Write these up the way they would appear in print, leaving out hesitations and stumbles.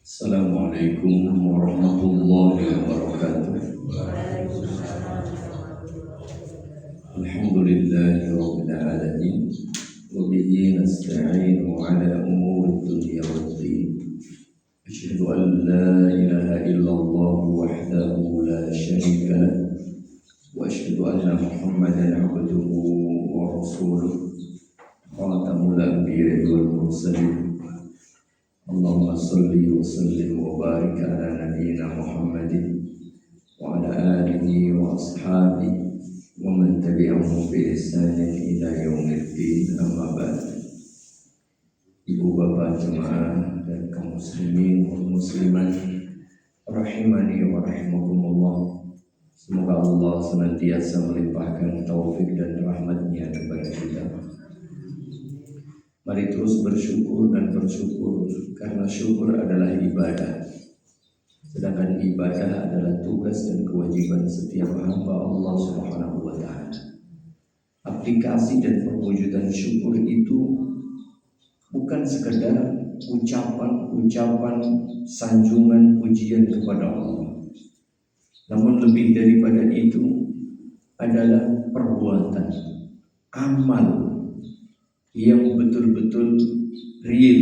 Assalamualaikum warahmatullahi wabarakatuh. Alhamdulillahi rabbil alamin. Wa bihi nasta'inu ala umuri dunya waddin. Asyhadu an la ilaha illallah wahdahu la syarika lah. Wa asyhadu anna Muhammadan abduhu wa rasuluh. Khatamul anbiya'i wal mursalin. Allahumma salli wa sallim wa barik ala nabiyyina Muhammadin wa ala alihi wa ashabihi wa man tabi'ahum bi ihsanin ila yaumiddin, amma ba'd. Ibu bapak jemaah dan kaum muslimin wal muslimat rahimani wa rahimakumullah. Semoga Allah senantiasa melimpahkan taufik dan rahmat-Nya kepada kita. Mari terus bersyukur dan bersyukur, karena syukur adalah ibadah. Sedangkan ibadah adalah tugas dan kewajiban setiap hamba Allah Subhanahu wa ta'ala. Aplikasi dan perwujudan syukur itu bukan sekedar ucapan-ucapan sanjungan pujian kepada Allah. Namun lebih daripada itu adalah perbuatan, amal yang betul-betul real,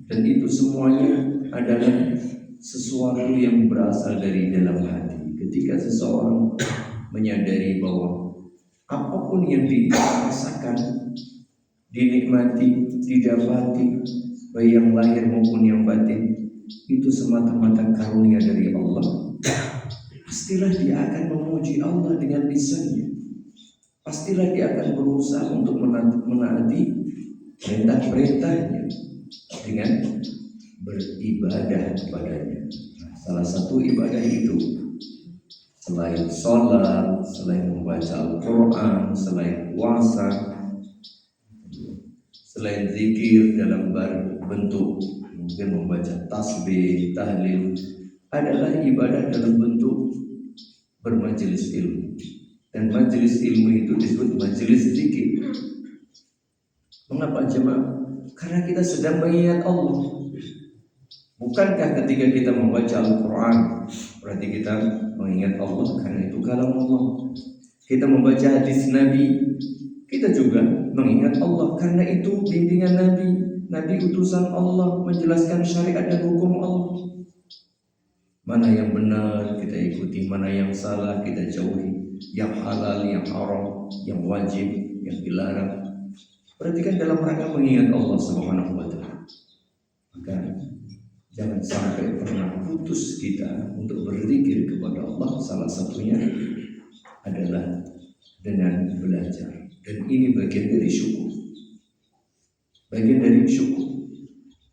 dan itu semuanya adalah sesuatu yang berasal dari dalam hati. Ketika seseorang menyadari bahwa apapun yang dirasakan, dinikmati, didapati, baik yang lahir maupun yang batin, itu semata-mata karunia dari Allah, pastilah dia akan memuji Allah dengan lisannya. Pastilah dia akan berusaha untuk menaati perintah-perintahnya dengan beribadah kepadanya. Salah satu ibadah itu, selain sholat, selain membaca Al-Quran, selain puasa, selain zikir dalam bentuk mungkin membaca tasbih, tahlil, adalah ibadah dalam bentuk bermajelis ilmu. Dan majelis ilmu itu disebut majelis zikir. Mengapa jemaah? Karena kita sedang mengingat Allah. Bukankah ketika kita membaca Al-Quran berarti kita mengingat Allah? Karena itu kalam Allah. Kita membaca hadis Nabi, kita juga mengingat Allah. Karena itu bimbingan Nabi, Nabi utusan Allah menjelaskan syariat dan hukum Allah. Mana yang benar kita ikuti, mana yang salah kita jauhi. Yang halal, yang haram, yang wajib, yang dilarang. Berarti kan dalam rangka mengingat Allah Subhanahu wa ta'ala. Maka jangan sampai pernah putus kita untuk berzikir kepada Allah. Salah satunya adalah dengan belajar. Dan ini bagian dari syukur. Bagian dari syukur.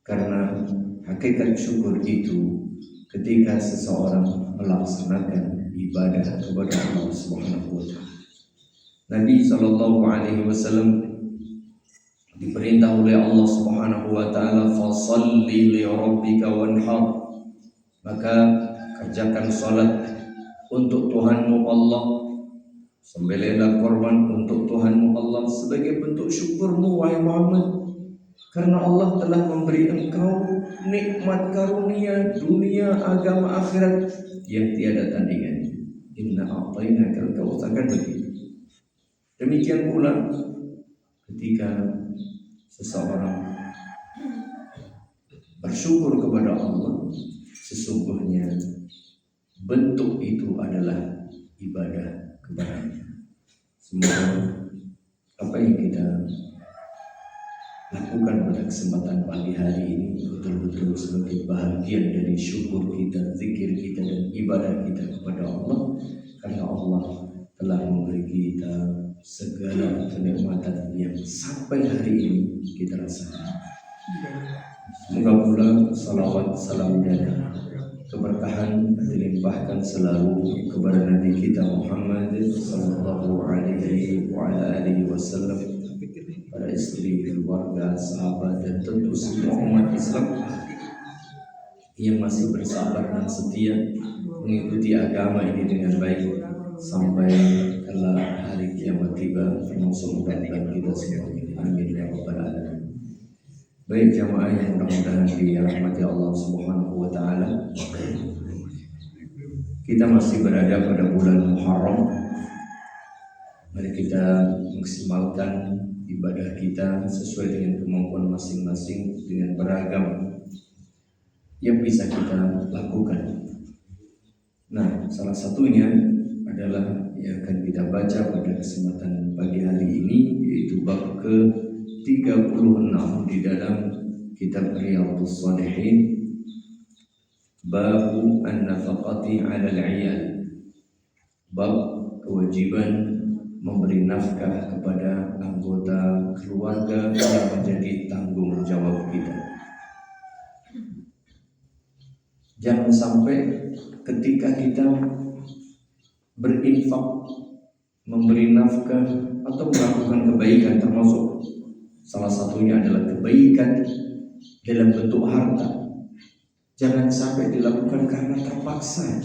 Karena hakikat syukur itu ketika seseorang melaksanakan ibadah kepada Allah Subhanahu wa ta'ala. Nabi SAW diperintah oleh Allah Subhanahu wa ta'ala, fasalli li rabbika wanhar, maka kerjakan salat untuk Tuhanmu Allah, sembelihlah korban untuk Tuhanmu Allah sebagai bentuk syukurmu wahai Muhammad, karena Allah telah memberi engkau nikmat karunia dunia, agama, akhirat yang tiada tandingannya. Inna a'tainakal kautsar, kan begitu. Demikian pula ketika seseorang bersyukur kepada Allah, sesungguhnya bentuk itu adalah ibadah kepadanya. Semoga apa yang kita lakukan pada kesempatan pagi hari ini betul-betul sebagai bahagian dari syukur kita, zikir kita, dan ibadah kita kepada Allah. Karena Allah telah memberi kita segala kenikmatan yang sampai hari ini kita rasakan. Semoga pula salawat, salam, dan keberkahan dilimpahkan selalu kepada Nabi kita Muhammad sallallahu alaihi wa ala alihi wasallam, para istri, keluarga, sahabat, dan tentu semua umat Islam yang masih bersabar dan setia mengikuti agama ini dengan baik sampai kala hari kiamat tiba, termasuk kita semua. Amin. Baik jamaah yang mudah-mudahan dirahmati Allah Subhanahu wa taala. Kita masih berada pada bulan Muharram. Mari kita maksimalkan ibadah kita sesuai dengan kemampuan masing-masing dengan beragam yang bisa kita lakukan. Nah, salah satunya adalah yang akan kita baca pada kesempatan pagi hari ini, yaitu bab ke-36 di dalam kitab Riyadhus Shalihin, Babu an-nafaqati 'ala al-'iyal, bab kewajiban memberi nafkah kepada anggota keluarga yang menjadi tanggung jawab kita. Jangan sampai ketika kita berinfak, memberi nafkah atau melakukan kebaikan, termasuk salah satunya adalah kebaikan dalam bentuk harta, jangan sampai dilakukan karena terpaksa,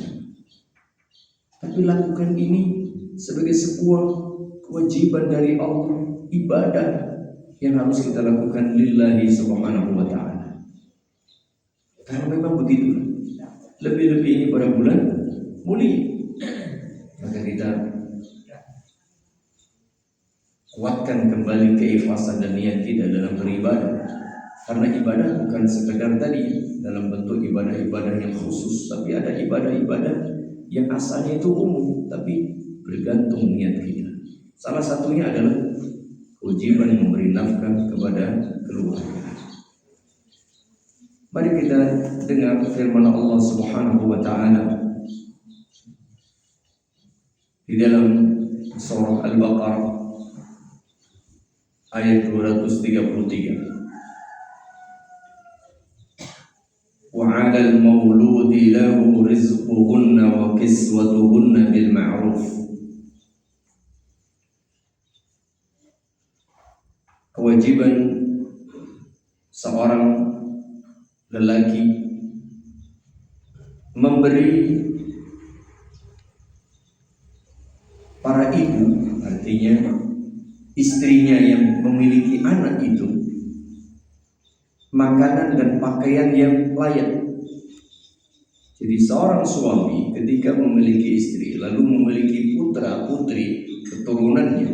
tapi lakukan ini sebagai sebuah kewajiban dari Allah, ibadah yang harus kita lakukan lillahi subhanahu wa ta'ala. Karena memang begitu, lebih-lebih ini pada bulan mulia, maka kita kuatkan kembali keikhlasan dan niat kita dalam beribadah. Karena ibadah bukan sekedar tadi dalam bentuk ibadah-ibadah yang khusus, tapi ada ibadah-ibadah yang asalnya itu umum, tapi bergantung niat kita. Salah satunya adalah kewajiban memberi nafkah kepada keluarga. Mari kita dengar firman Allah Subhanahu wa taala di dalam surah Al-Baqarah ayat 233. Wa 'alal mauludi lahu rizquhunna wa kiswatuhunna bil ma'ruf. Kewajiban seorang lelaki memberi para ibu, artinya istrinya yang memiliki anak itu, makanan dan pakaian yang layak. Jadi seorang suami ketika memiliki istri lalu memiliki putra putri keturunannya,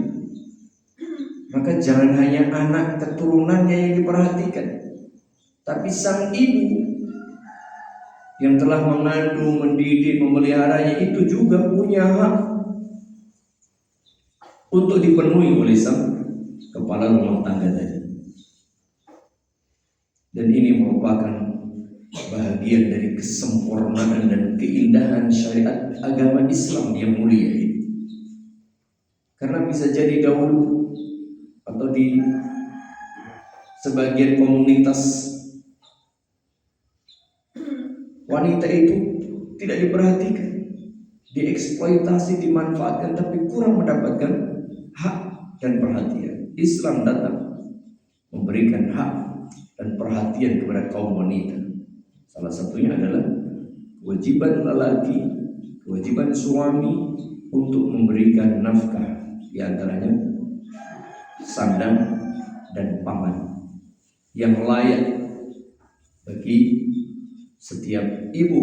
maka jangan hanya anak keturunannya yang diperhatikan, tapi sang ibu yang telah mengandung, mendidik, memeliharanya itu juga punya hak untuk dipenuhi oleh sang kepala rumah tangga tadi. Dan ini merupakan bahagian dari kesempurnaan dan keindahan syariat agama Islam yang mulia ini. Karena bisa jadi dahulu atau di sebagian komunitas wanita itu tidak diperhatikan, dieksploitasi, dimanfaatkan, tapi kurang mendapatkan hak dan perhatian. Islam datang memberikan hak dan perhatian kepada kaum wanita. Salah satunya adalah kewajiban lelaki, kewajiban suami untuk memberikan nafkah, di antaranya sandang dan pangan yang layak bagi setiap ibu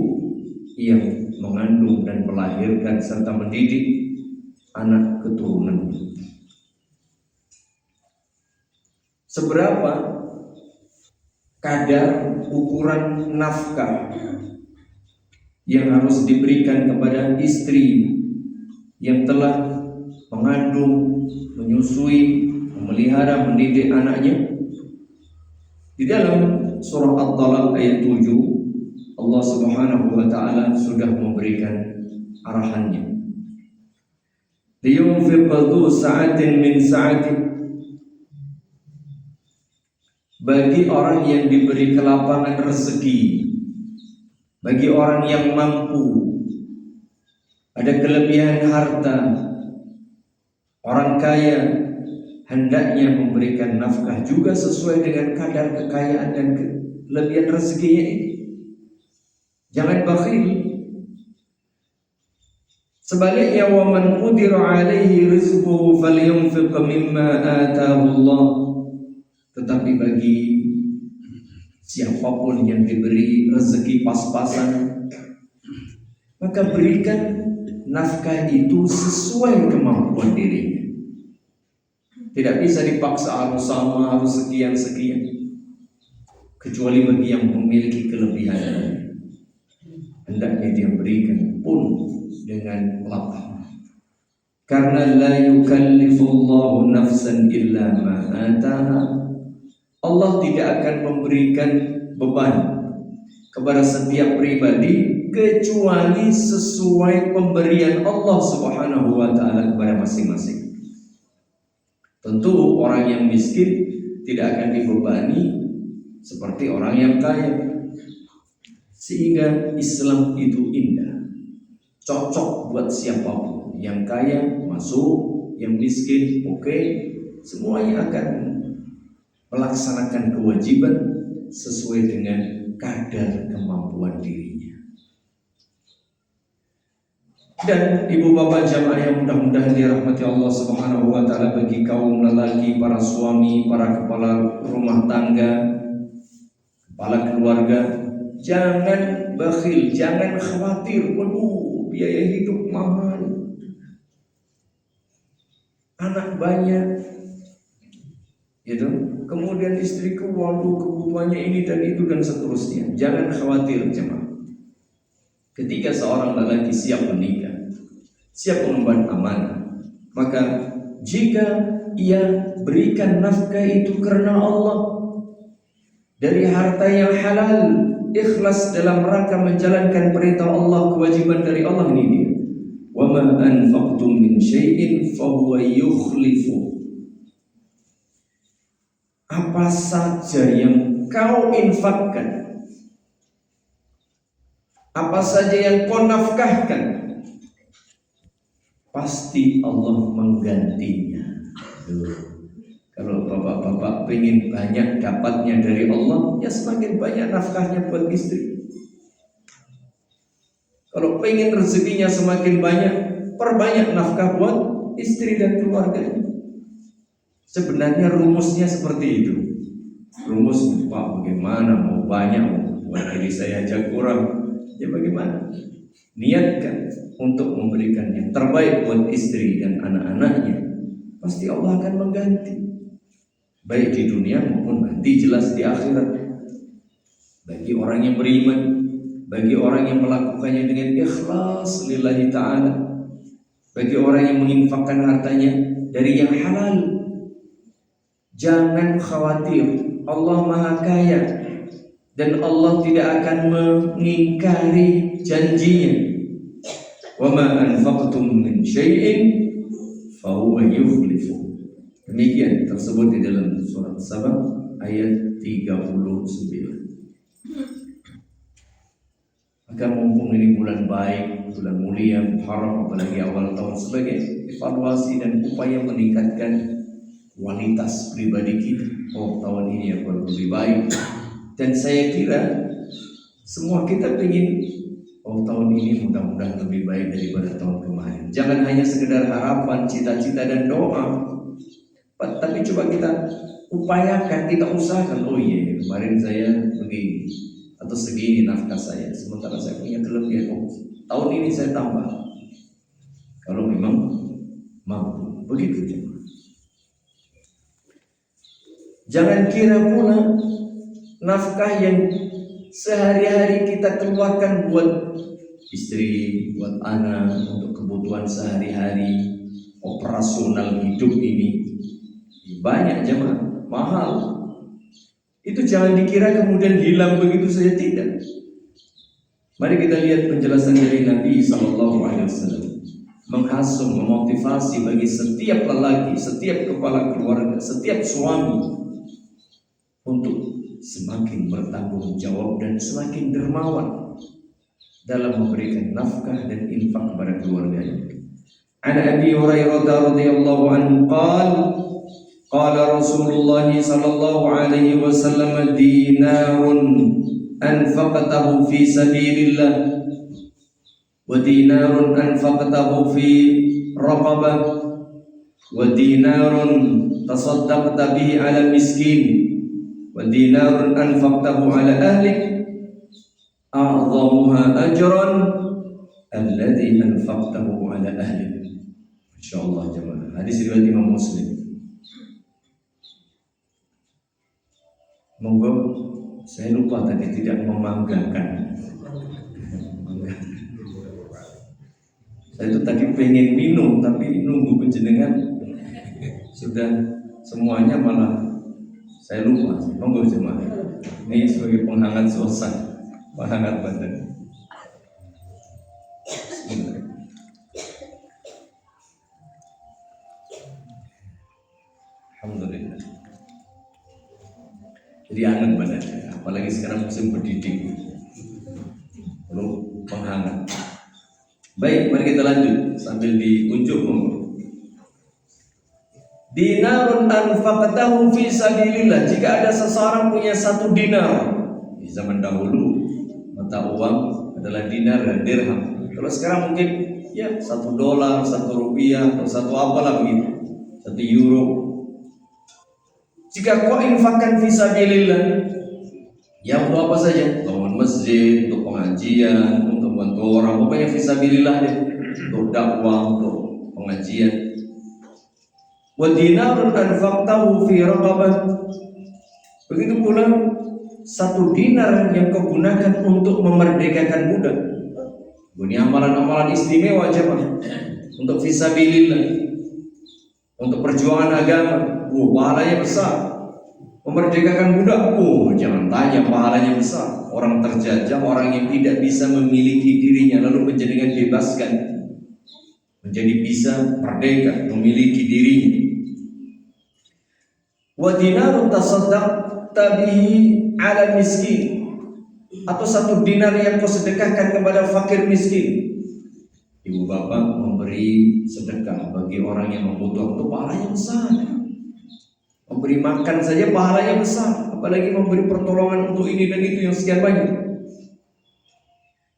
yang mengandung dan melahirkan serta mendidik anak keturunan. Seberapa kadar ukuran nafkah yang harus diberikan kepada istri yang telah mengandung, menyusui, memelihara, mendidik anaknya? Di dalam surah At-Talaq ayat 7, Allah Subhanahu wa taala sudah memberikan arahannya. Liyunfiq dzu sa'atin min sa'ati. Bagi orang yang diberi kelapangan rezeki, bagi orang yang mampu, ada kelebihan harta, orang kaya hendaknya memberikan nafkah juga sesuai dengan kadar kekayaan dan kelebihan rezekinya ini. Jangan bakhil. Sebaliknya, wa man qudira alaihi rizquhu falyunfiq mimma ataahu Allah. Tetapi bagi Siapapun yang diberi rezeki pas-pasan, maka berikan nafkah itu sesuai kemampuan dirinya. Tidak bisa dipaksa harus sama, harus sekian-sekian, kecuali bagi yang memiliki kelebihan. Hendaknya dia berikan pun dengan lapang. Karena la yukallifullahu nafsan illa ma ataha. Allah tidak akan memberikan beban kepada setiap pribadi kecuali sesuai pemberian Allah Subhanahu wa taala kepada masing-masing. Tentu orang yang miskin tidak akan dibebani seperti orang yang kaya. Sehingga Islam itu indah, cocok buat siapapun. Yang kaya masuk, yang miskin oke, semuanya akan melaksanakan kewajiban sesuai dengan kadar kemampuan dirinya. Dan ibu bapak jamaah yang mudah-mudahan dirahmati Allah Subhanahu wa taala, bagi kaum lelaki, para suami, para kepala rumah tangga, kepala keluarga, jangan bakhil, jangan khawatir, waduh biaya hidup mahal, anak banyak, gitu. Kemudian istriku, waduh kebutuhannya ini dan itu dan seterusnya. Jangan khawatir jemaah. Ketika seorang lelaki siap menikah, siap mengemban amanah, maka jika ia berikan nafkah itu karena Allah, dari harta yang halal, ikhlas dalam rangka menjalankan perintah Allah, kewajiban dari Allah, ini dia. Wa ma anfaqtum min syai'in fa huwa yukhlifu. Apa saja yang kau infakkan, apa saja yang kau nafkahkan, pasti Allah menggantinya. Kalau bapak-bapak pengen banyak dapatnya dari Allah, ya semakin banyak nafkahnya buat istri. Kalau pengen rezekinya semakin banyak, perbanyak nafkah buat istri dan keluarganya. Sebenarnya rumusnya seperti itu. Rumusnya, Pak, bagaimana mau banyak, buat diri saya aja kurang. Ya bagaimana? Niatkan untuk memberikan yang terbaik buat istri dan anak-anaknya, pasti Allah akan mengganti, baik di dunia maupun nanti jelas di akhirat. Bagi orang yang beriman, bagi orang yang melakukannya dengan ikhlas lillahi ta'ala, bagi orang yang menginfakkan hartanya dari yang halal, jangan khawatir, Allah Maha Kaya dan Allah tidak akan mengingkari janjinya. Wa ma anfaqtum min syai'in fa huwa yukhlifu. Demikian tersebut di dalam surat Saba ayat 39. Maka mumpung ini bulan baik, bulan mulia, Muharram, apalagi awal tahun, sebagai evaluasi dan upaya meningkatkan kualitas pribadi kita. Oh, tahun ini aku lebih baik. Dan saya kira semua kita ingin, oh tahun ini mudah-mudahan lebih baik daripada tahun kemarin. Jangan hanya sekedar harapan, cita-cita dan doa, tapi coba kita upayakan, kita usahakan. Oh iya, kemarin saya begini atau segini nafkah saya, sementara saya punya kelebihan. Oh, tahun ini saya tambah. Kalau memang mampu, begitu saja. Jangan kira pula nafkah yang sehari-hari kita keluarkan buat istri, buat anak, untuk kebutuhan sehari-hari, operasional hidup ini banyak jemaah, mahal. Itu jangan dikira kemudian hilang begitu saja, tidak. Mari kita lihat penjelasan dari Nabi SAW, menghasung, memotivasi bagi setiap lelaki, setiap kepala keluarga, setiap suami untuk semakin bertanggung jawab dan semakin dermawan dalam memberikan nafkah dan infak kepada keluarganya. An Abi Hurairah radhiyallahu anhu qala Rasulullah sallallahu alaihi wasallam, dinarun anfaqtahu fi sabilillah wa dinarun anfaqtahu fi raqabah wa dinarun tasaddaqta bihi ala miskin wa dinarun anfaqtahu ala ahlik a'zamuha ajran alladhi anfaqtahu ala ahlik. Insyaallah jemaah. Hadis riwayat Imam Muslim. Monggo, saya lupa tadi tidak memanggakan. Saya itu tadi pengen minum tapi nunggu penjenengan sudah semuanya malah saya lupa. Monggo jemaah. Ini sebagai penghangat suasana, penghangat badan. Alhamdulillah. Jadi hangat badannya, apalagi sekarang musim berdiding. Perlu penghangat. Baik, mari kita lanjut sambil diunjuk. Dinarun anfaqtahu fi sabilillah. Jika ada seseorang punya 1 dinar, di zaman dahulu mata uang adalah dinar dan dirham. Kalau sekarang mungkin ya $1, $1, atau 1 apalah begitu, 1 euro. Jika kau infakkan fi sabilillah, ya untuk apa saja, bangun masjid, untuk pengajian, untuk bantu orang, pokoknya fi sabilillah deh, untuk dakwah, untuk pengajian. Wa dinarun anfaqtahu fi raqabah. Begitu pula 1 dinar yang kau gunakan untuk memerdekakan budak. Ini amalan-amalan istimewa jemaah. Untuk fi sabilillah, untuk perjuangan agama. Pahalanya besar. Memerdekakan budak, jangan tanya, pahalanya besar. Orang terjajah, orang yang tidak bisa memiliki dirinya, lalu menjadikan bebaskan, menjadi bisa merdeka, memiliki dirinya. Wa dinarun tasaddaqta bihi ala miskin. Atau 1 dinar yang kau sedekahkan kepada fakir miskin. Ibu bapak memberi sedekah bagi orang yang membutuhkan, itu pahalanya besar. Memberi makan saja pahalanya besar, apalagi memberi pertolongan untuk ini dan itu yang sekian banyak.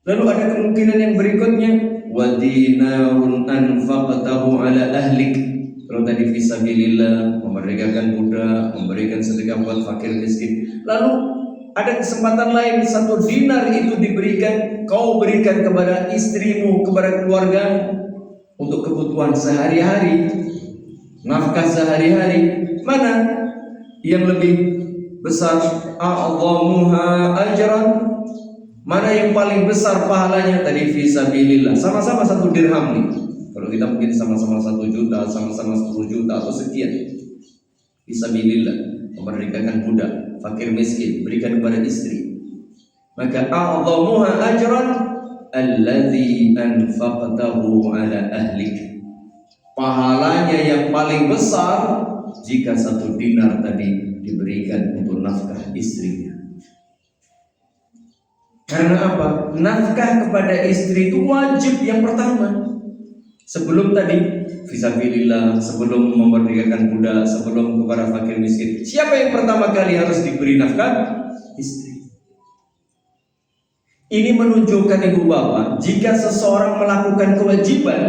Lalu ada kemungkinan yang berikutnya, wa dinarun anfaqtahu ala ahlik. Kalau tadi fisabilillah, memerdekakan budak, memberikan sedekah buat fakir miskin. Lalu ada kesempatan lain, 1 dinar itu diberikan, kau berikan kepada istrimu, kepada keluarga untuk kebutuhan sehari-hari, nafkah sehari-hari. Mana yang lebih besar? A'zamuha ajran. Mana yang paling besar pahalanya? Tadi fisabilillah. Sama-sama 1 dirham nih. Kalau kita mungkin sama-sama 1 juta, sama-sama 10 juta atau sekian. Fisabilillah, memerdekakan budak, fakir miskin, berikan kepada istri. Maka a'zamuha ajran alladzi anfaqtahu ala ahlik. Pahalanya yang paling besar jika 1 dinar tadi diberikan untuk nafkah istrinya. Karena apa? Nafkah kepada istri itu wajib yang pertama. Sebelum tadi fisabilillah, sebelum memerdekakan budak, sebelum kepada fakir miskin. Siapa yang pertama kali harus diberi nafkah? Istri. Ini menunjukkan ibu bapak, jika seseorang melakukan kewajiban,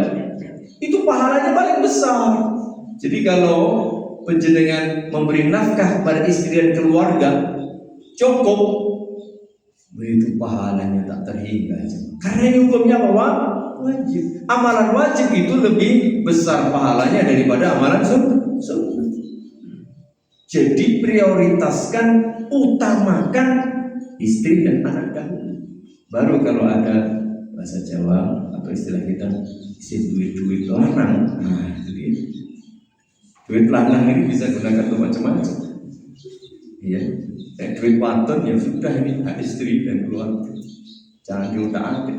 itu pahalanya paling besar. Jadi kalau penjenengan memberi nafkah pada istri dan keluarga cukup, itu pahalanya tak terhingga. Karena ini hukumnya apa? Wajib. Amalan wajib itu lebih besar pahalanya daripada amalan sunnah. Jadi prioritaskan, utamakan istri dan anak dahulu. Baru kalau ada bahasa Jawa atau istilah kita, isi duit lanang. Nah, itu dia. Duit lanang ini bisa gunakan untuk macam-macam. Iya. Duit pantun ya sudah, ini hak istri dan keluarga. Jangan diutak-atik.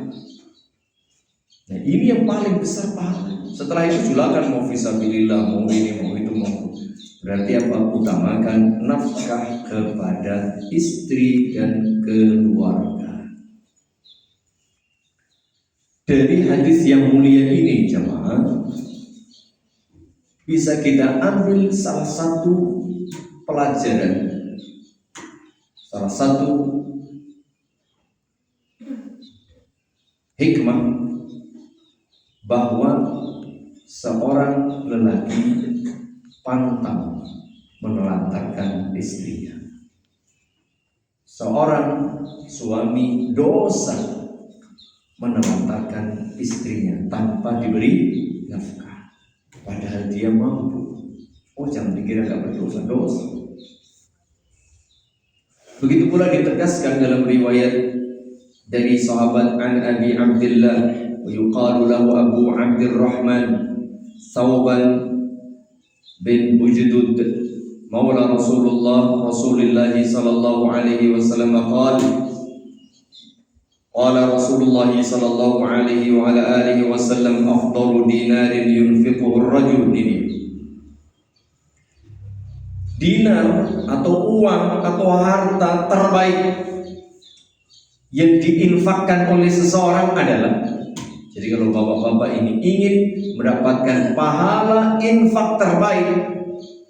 Nah, ini yang paling besar pahala. Setelah itu silakan mau fisabilillah, mau ini, mau itu, mau. Berarti apa? Utamakan nafkah kepada istri dan keluarga. Dari hadis yang mulia ini jemaah, bisa kita ambil salah satu pelajaran, salah satu hikmah, bahwa seorang lelaki pantang menelantarkan istrinya. Seorang suami dosa menelantarkan istrinya tanpa diberi nafkah, padahal dia mampu. Oh, jangan dikira gak berdosa, dosa. Begitu pula ditegaskan dalam riwayat dari sahabat an Abi Abdullah yuqalu lahu Abu Abdurrahman Thawban bin Bujdud maula Rasulullah sallallahu alaihi wasallam qala Rasulullah sallallahu alaihi wa ala alihi wasallam afdalu dinarin yunfiquhu ar-rajul dinar atau uang atau harta terbaik yang diinfakkan oleh seseorang adalah, jadi kalau bapak-bapak ini ingin mendapatkan pahala infak terbaik,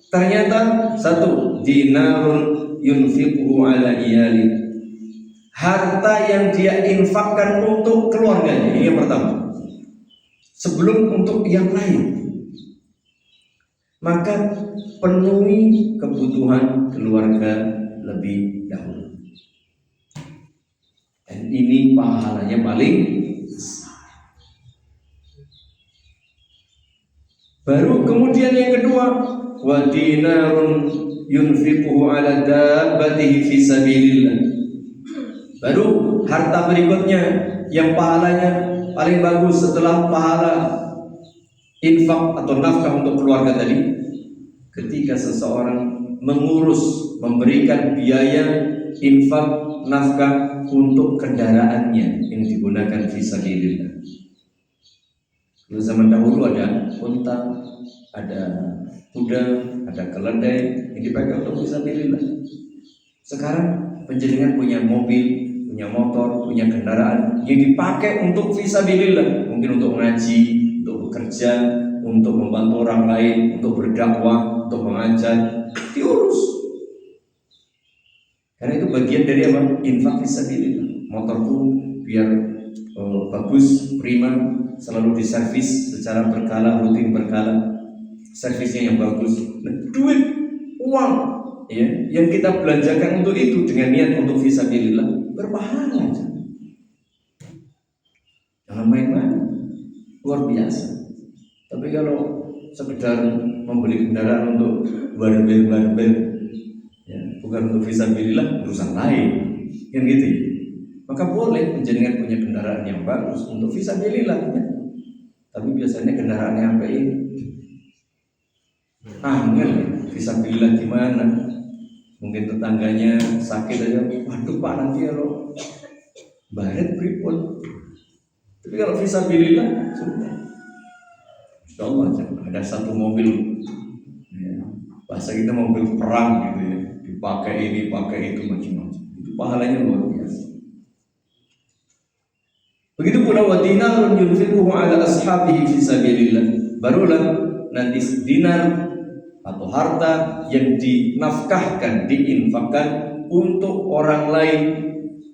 ternyata satu, dinarun yunfiquhu ala iyali, harta yang dia infakkan untuk keluarganya. Ini yang pertama, sebelum untuk yang lain. Maka penuhi kebutuhan keluarga lebih dahulu. Dan ini pahalanya paling besar. Baru kemudian yang kedua, wa dinarun yunfiquhu ala dabbatihi fi sabilillah. Baru harta berikutnya yang pahalanya paling bagus setelah pahala infak atau nafkah untuk keluarga tadi, ketika seseorang mengurus, memberikan biaya infak nafkah untuk kendaraannya yang digunakan fisabilillah. Dulu zaman dahulu ada unta, ada kuda, ada keledai yang dipakai untuk fisabilillah. Sekarang penjenengan punya mobil, punya motor, punya kendaraan yang dipakai untuk fisabilillah, mungkin untuk ngaji, untuk bekerja, untuk membantu orang lain, untuk berdakwah, untuk mengajar, diurus. Karena itu bagian dari apa? Infak fisabilillah. Motorku biar bagus, prima, selalu diservis secara berkala, rutin berkala, servisnya yang bagus. Nah, duit, uang, ya, yang kita belanjakan untuk itu dengan niat untuk fisabilillah berpahala. Jangan main-main, luar biasa. Tapi kalau sekedar membeli kendaraan untuk barbel, ya, bukan untuk fisabilillah, urusan lain, kan gitu ya. Maka boleh menjadikan punya kendaraan yang bagus untuk fisabilillah, ya. Tapi biasanya kendaraannya apa ini? Angel, fisabilillah gimana? Mungkin tetangganya sakit aja, waduh Pak nanti kalau baret pripun. Tapi kalau fisabilillah sudah. Allah, ada satu mobil, ya, bahasa kita mobil perang gitu ya, dipakai ini, pakai itu, macam-macam. Itu pahalanya luar biasa. Begitu pula wa dinarun yunfiquhu ala ashabihi fi sabilillah. Barulah nanti dinar atau harta yang dinafkahkan, diinfakkan untuk orang lain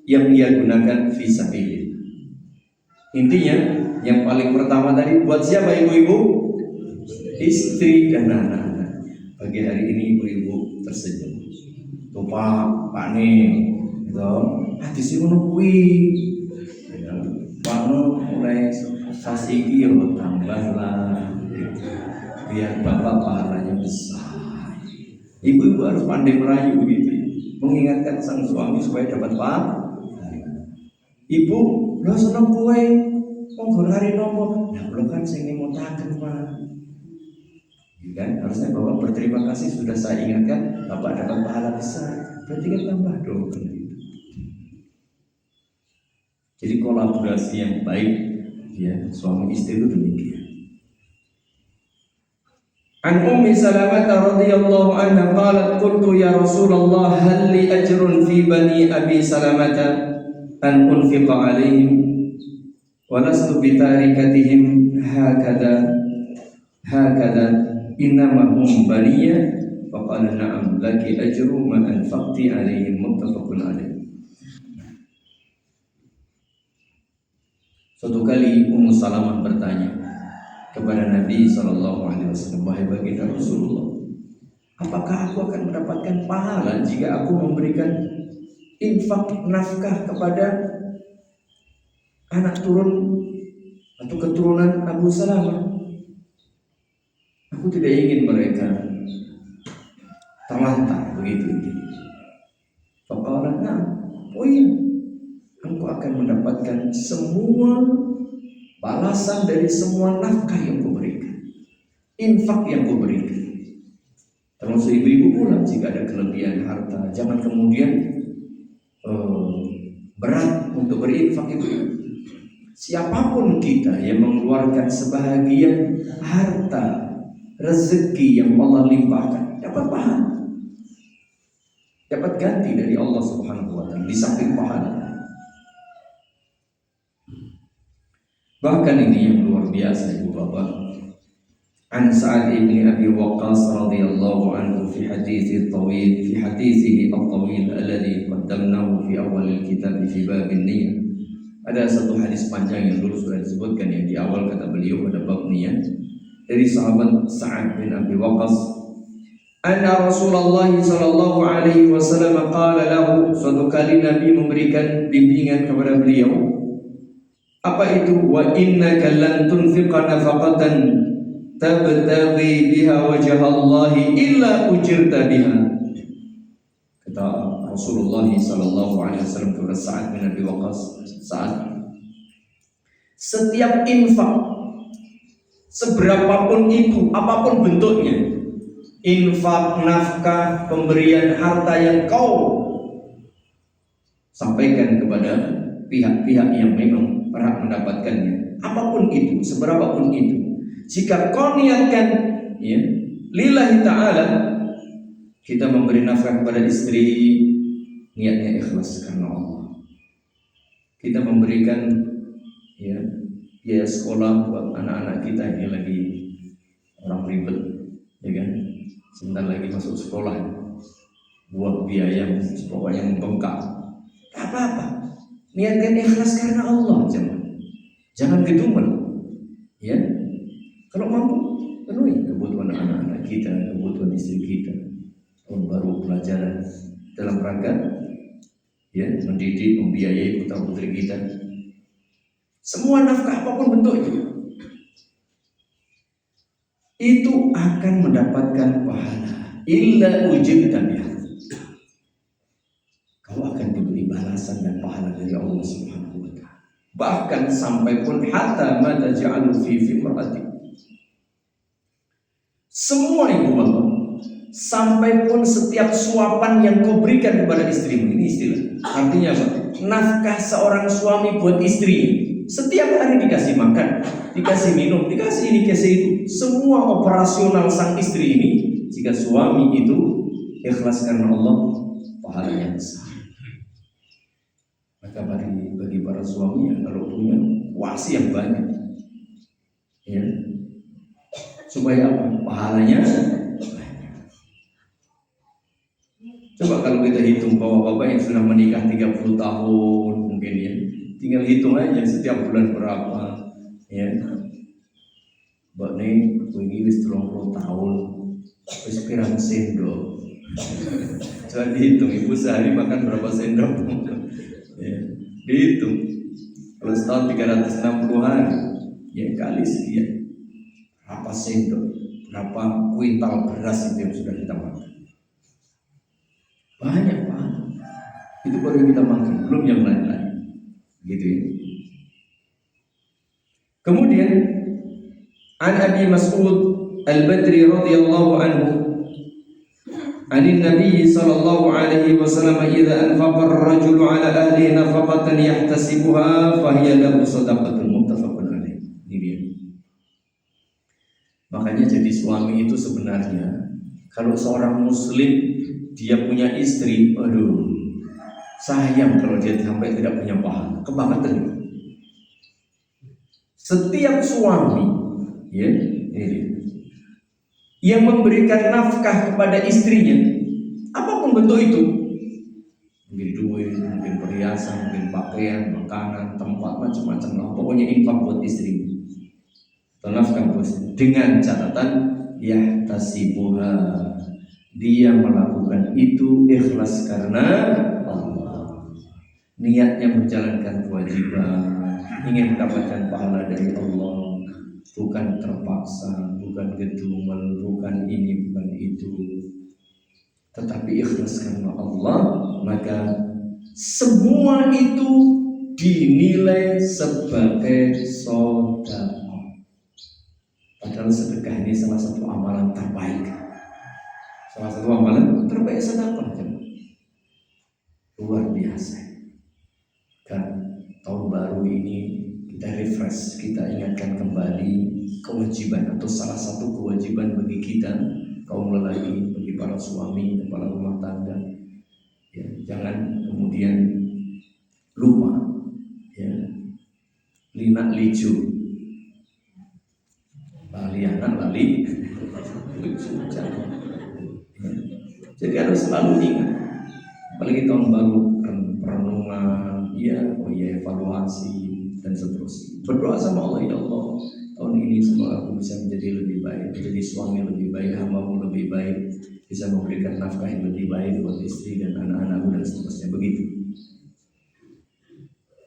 yang ia gunakan fi sabilillah. Intinya yang paling pertama tadi buat siapa ibu-ibu? Istri dan anak-anak. Pagi hari ini ibu-ibu tersenyum. Tuh Pak nih, gitu. Hati sih menungui. Pak no mulai sasiki ya tambahlah. Biar bapak pahalanya besar. Ibu-ibu harus pandai merayu begitu, mengingatkan sang suami supaya dapat pahala. Ibu, lo seneng kue, monggo hari nopo. Nah, lo kan sing ngimotaken Pak. Kan harusnya bapak berterima kasih sudah saya ingatkan, bapak dapat pahala besar. Berarti kan tambah dong. Jadi kolaborasi yang baik, ya, suami istri itu demikian. An Ummi Salamah radhiyallahu anha qalat qultu ya Rasulullah hal li ajrun fi bani Abi Salamah an unfiqa alaihim wa lastu bi tarikatihim hakada innama hum baniya faqala na'am laki ajru ma anfaqti alaihim muttafaqun alaih. Suatu kali Ummu Salamah bertanya kepada Nabi SAW, wahai baginda Rasulullah, apakah aku akan mendapatkan pahala jika aku memberikan infak nafkah kepada anak turun atau keturunan Abu Salamah. Aku tidak ingin mereka terlantar begitu. Faqala na'am, oh iya, engkau akan mendapatkan semua balasan dari semua nafkah yang kau berikan, infak yang kau berikan. Termasuk ibu-ibu pula, jika ada kelebihan harta, jangan kemudian berat untuk berinfak itu. Siapapun kita yang mengeluarkan sebahagian harta rezeki yang Allah limpahkan, dapat pahala, dapat ganti dari Allah Subhanahu wa Ta'ala di samping pahala. Bahkan ini yang luar biasa, ibu bapak. An Sa'ad ibn Abi Waqqas radhiyallahu anhu fi hadithihi at-tawil alladhi qaddamnahu fi awal al-kitab fi bab an-niyyah. Ada satu hadis panjang yang dulu sudah disebutkan yang di awal kata beliau pada bab niat dari sahabat Sa'ad bin Abi Waqqas, anna Rasulullah sallallahu alaihi wasallam qala lahu, suatu kali Nabi memberikan bimbingan kepada beliau. Apa itu? Wa innaka lan tunfiqa nafaqatan tabtaghi biha wajha Allah illa ujirta biha. Kata Rasulullah sallallahu alaihi wasallam kepada Sa'ad bin Abi Waqqas, Sa'ad, setiap infak seberapapun itu, apapun bentuknya, infak, nafkah, pemberian harta yang kau sampaikan kepada pihak-pihak yang memang berhak mendapatkannya, apapun itu, seberapapun itu, jika kau niatkan ya, lillahi ta'ala, kita memberi nafkah kepada istri, niatnya ikhlas karena Allah. Kita memberikan ya biaya sekolah buat anak-anak kita ini lagi orang ribet, ya kan? Sebentar lagi masuk sekolah, buat biaya pokoknya membengkak. Apa-apa, niatkan ikhlas karena Allah, jangan gedumel, ya. Kalau mampu penuhi kebutuhan anak-anak kita, kebutuhan istri kita, tahun baru pelajaran dalam rangka ya mendidik, membiayai putra putri kita. Semua nafkah apapun bentuknya itu akan mendapatkan pahala. Illa ujirta biha, kau akan diberi balasan dan pahala dari Allah Subhanahu wa Ta'ala. Bahkan sampai pun hatta ma taj'alu fi imra'ati, semua ibu bapak, sampai pun setiap suapan yang kau berikan kepada istrimu. Ini istilah, artinya apa? Nafkah seorang suami buat istri, setiap hari dikasih makan, dikasih minum, dikasih ini, dikasih itu, semua operasional sang istri ini, jika suami itu ikhlas karena Allah, pahalanya besar. Maka bagi para suami yang kalau punya wasi yang banyak, ya, supaya apa? Pahalanya banyak. Coba kalau kita hitung bapak-bapak yang sudah menikah 30 tahun mungkin ya, tinggal hitung aja setiap bulan berapa ya. Mbak nih begini wis 30 tahun wis pirang sendok. Coba dihitung, ibu sehari makan berapa sendok ya, dihitung. Kalau setahun 360 hari ya kali sekian, berapa sendok, berapa kuintal beras itu yang sudah kita makan. Banyak Pak, itu baru kita makan, belum yang lain-lain, gitu ya. Kemudian an Abi Mas'ud Al-Badri radhiyallahu anhu, anin Nabi sallallahu alaihi wasallam, idza anfaqa ar-rajulu ala ahli nafaqatan yahtasibuha fa hiya lahu shadaqatun, muttafaqun alaih. Ini dia. Makanya jadi suami itu sebenarnya kalau seorang muslim dia punya istri, aduh, sayang kalau dia sampai tidak punya pahala, kebangetan. Setiap suami, ya, ini yang memberikan nafkah kepada istrinya, apapun bentuk itu, mungkin duit, mungkin perhiasan, mungkin pakaian, makanan, tempat, macam-macam lah, pokoknya infak buat istri. Nafkah buat istri dengan catatan yahtasibuha, dia melakukan itu ikhlas karena Allah. niatnya menjalankan kewajiban, ingin mendapatkan pahala dari Allah, bukan terpaksa, bukan gedumel, bukan ini, bukan itu, tetapi ikhlas karena Allah, maka semua itu dinilai sebagai sedekah. Padahal sedekah ini salah satu amalan terbaik. Salah satu amalan terbaik sedekah. Luar biasa. Kan tahun baru ini kita refresh, kita ingatkan kembali kewajiban atau salah satu kewajiban bagi kita kaum lelaki, bagi para suami, kepala rumah tangga. Ya, jangan kemudian lupa, ya, linak licu, lali anak lali lucu. Ya. Jadi harus selalu ingat, apalagi tahun baru, perenungan, evaluasi dan seterusnya. Berdoa sama Allah, ya Allah, tahun ini semoga aku bisa menjadi lebih baik, menjadi suami yang lebih baik, hamba-Mu lebih baik, bisa memberikan nafkah yang lebih baik buat istri dan anak-anakku dan seterusnya. Begitu.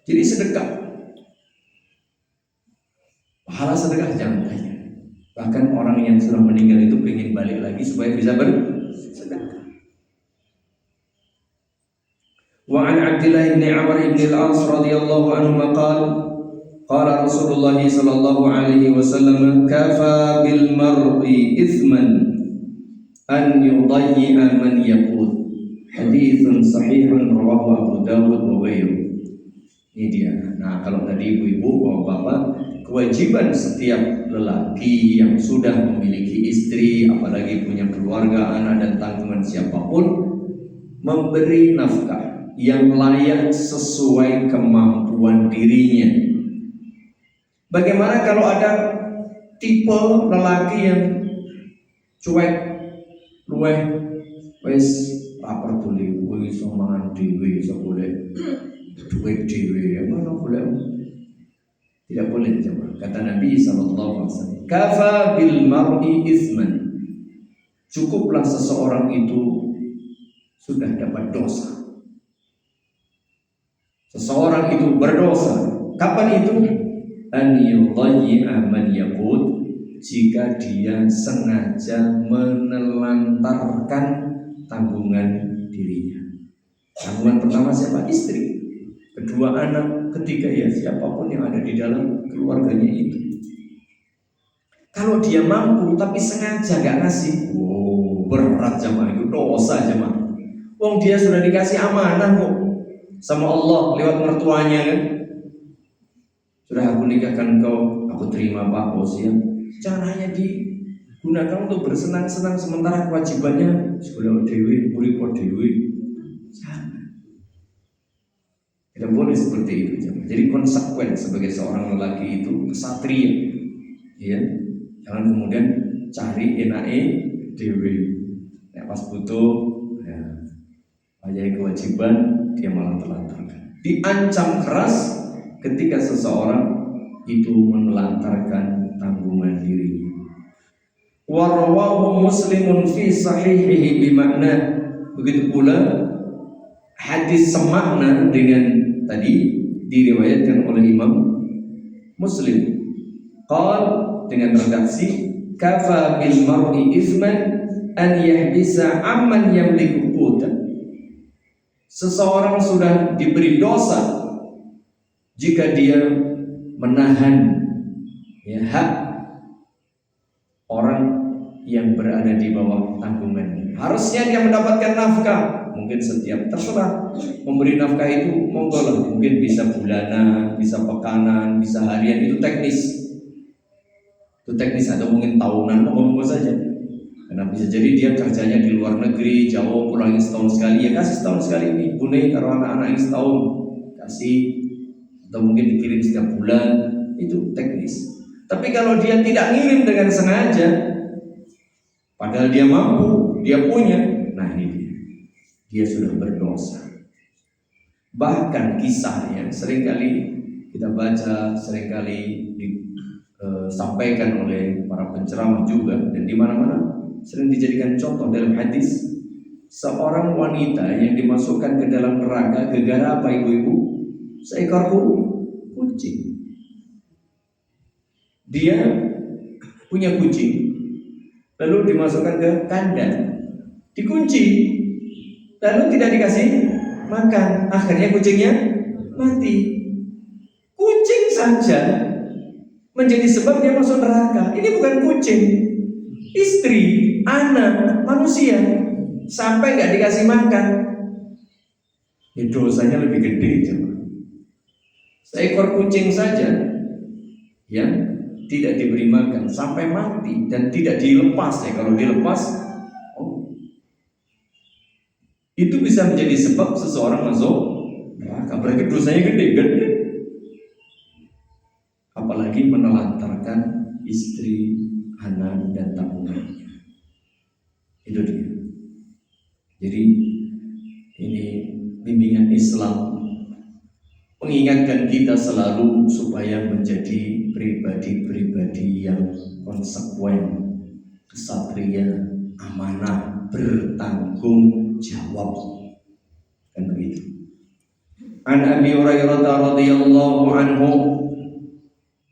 Jadi sedekah, pahala sedekah jangan tanya. Bahkan orang yang sudah meninggal itu ingin balik lagi supaya bisa bersedekah. Wa an Abdullah bin Amr bin al-As radhiyallahu anhu qala Rasulullah sallallahu alaihi wasallam kafa bil mar'i ithman an yudayyi'a man yaqut. Haditsun sahihun rawahu Abu Dawud wa ghairuhu. Ini dia. Nah, kalau tadi ibu-ibu, bapak-bapak, kewajiban setiap lelaki yang sudah memiliki istri, apalagi punya keluarga, anak dan tanggungan siapapun, memberi nafkah yang layak sesuai kemampuan dirinya. Bagaimana kalau ada tipe lelaki yang cuek, luweh, wis lapar tuli, wis mangan dhewe, iso golek duit dhewe, mana boleh? Tidak boleh, jemaah. Kata Nabi sallallahu alaihi wasallam, "Kafa bil mar'i itsman." Cukuplah seseorang itu sudah dapat dosa. Seseorang itu berdosa. Kapan itu? An yudayyi'a man yaqut, jika dia sengaja menelantarkan tanggungan dirinya. Tanggungan pertama siapa? Istri. Kedua anak, ketiga ya siapapun yang ada di dalam keluarganya itu. Kalau dia mampu tapi sengaja gak ngasih, berat jemaah, itu dosa jemaah. Wong dia sudah dikasih amanah kok sama Allah lewat mertuanya kan. Sudah aku nikahkan kau, aku terima Pak Bos ya. Jangan hanya digunakan untuk bersenang-senang sementara kewajibannya sekolah dewi, urip dewi. Jangan. Tidak boleh seperti itu. Jadi konsekuen sebagai seorang lelaki itu kesatria, ya. Jangan kemudian cari enake dewi. Ya, pas butuh, ya, ajai kewajiban dia malah telantarkan. Diancam keras ketika seseorang itu menelantarkan tanggungan dirinya. Wa rawahu Muslimun fi sahihihi bimakna. Begitu pula hadis semakna dengan tadi diriwayatkan oleh Imam Muslim. Qal dengan redaksi kafa bil mar'i ithman an yahdisa amman yamliku qutan. Seseorang sudah diberi dosa jika dia menahan hak orang yang berada di bawah tanggungannya. Harusnya dia mendapatkan nafkah. Mungkin setiap terserah memberi nafkah itu monggo lah. Mungkin bisa bulanan, bisa pekanan, bisa harian, itu teknis. Itu teknis atau mungkin tahunan, monggo saja. Karena bisa jadi dia kerjanya di luar negeri, jauh, pulang setahun sekali, ya kasih setahun sekali ini, bune kalau anak-anak ini setahun kasih, atau mungkin dikirim setiap bulan, itu teknis. Tapi kalau dia tidak ngirim dengan sengaja, padahal dia mampu, dia punya, nah ini dia sudah berdosa. Bahkan kisahnya seringkali kita baca, seringkali disampaikan oleh para penceramah juga, dan di mana-mana sering dijadikan contoh dalam hadis. seorang wanita yang dimasukkan ke dalam neraka gara-gara apa ibu-ibu? Seekor kucing. Dia punya kucing, lalu dimasukkan ke kandang, dikunci, lalu tidak dikasih makan, akhirnya kucingnya mati. Kucing saja menjadi sebab dia masuk neraka. Ini bukan kucing, istri, anak, manusia, sampai nggak dikasih makan, ya dosanya lebih gede coba. Seekor kucing saja yang tidak diberi makan sampai mati dan tidak dilepas, ya kalau dilepas, itu bisa menjadi sebab seseorang masuk neraka. Berarti dosanya gede. Apalagi menelantarkan istri, anak, dan tabungannya. Itu dia. Jadi ini bimbingan Islam mengingatkan kita selalu supaya menjadi pribadi-pribadi yang konsekuen, kesatria, amanah, bertanggung jawab. Kan begitu. An Abi Hurairah radhiyallahu anhu.